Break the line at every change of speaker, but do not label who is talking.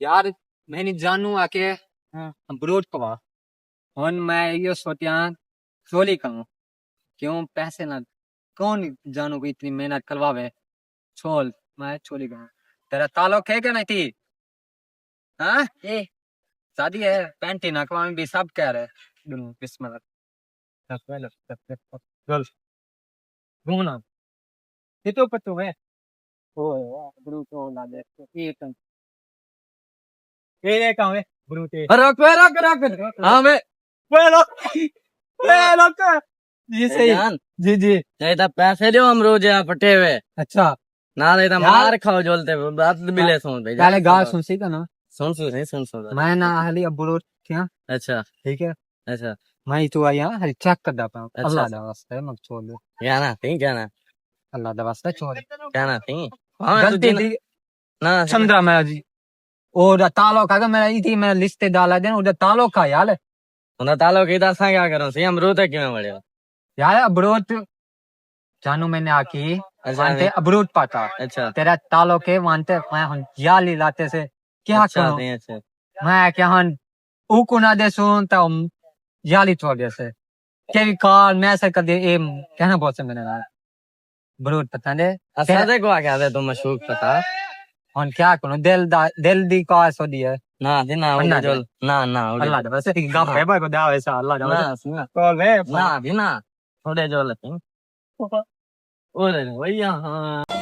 यार मैं नहीं जानू आके अमरूद कवा और मैं ये सोचा चोरी करूं क्यों पैसे ना कौन जानू को इतनी मेहनत करवावे छोल मैं चोरी करूं तेरा ताल्लुक है क्या नहीं थी हाँ ये शादी है पैंटी नकवा में भी सब कह रहे बिस्मिल्लाह चल घूमना ये तो पत्तो है ओ अमरूद तो ला दे ये कहाँ है अमरूद रख हाँ मैं जी सही
जान
जी जी
नहीं तो पैसे दो हम रोज यहाँ फटे हुए
अच्छा
ना नहीं तो
यार-
मार खाओ जोलते बात मिले सुन भाई
पहले गा सुन सी ना
सुन
मैं ना हाली अमरूद क्या
अच्छा
ठीक है
अच्छा
मैं तो आया हरी चेक कर दा पाऊं
अच्छा।
अल्लाह दा वास्ते मत छोड़ दे
क्या ना थी क्या ना
अल्लाह दा वास्ते छोड़
क्या ना थी हाँ
गलती थी
ना
चंद्रा मेरा जी और तालो का मेरा ई थी मैं लिस्ट डाला देन उधर तालो का यार
उन्हें तालो की दसा क्या करूं सी अमरूद है क्यों बड़े
यार अमरूद जानू मैंने आकी
अच्छा
वांटे अमरूद पाता
अच्छा
तेरा तालो के वांटे मैं हन जाली लाते से क्या
अच्छा
करूं
थी अच्छा
मैं क्या हन ऊको ना दे सुन तो जाली छोड़ दे से केवी कॉल मैसेज कर दे एम कहना बहुत से मैंने अमरूद पता दे
अच्छा देखो आ क्या तुम मशहूर पता
हन क्या करूं दिल दी का सो दी है
ना थी ना
अन्ना
उड़े जोल ना उड़े
अल्लाह दा बस गप है भाई को दावे सा अल्लाह दा
ना
बस
सुना
कॉल में
ना भी ना उड़े जोल थी उड़े भैया हाँ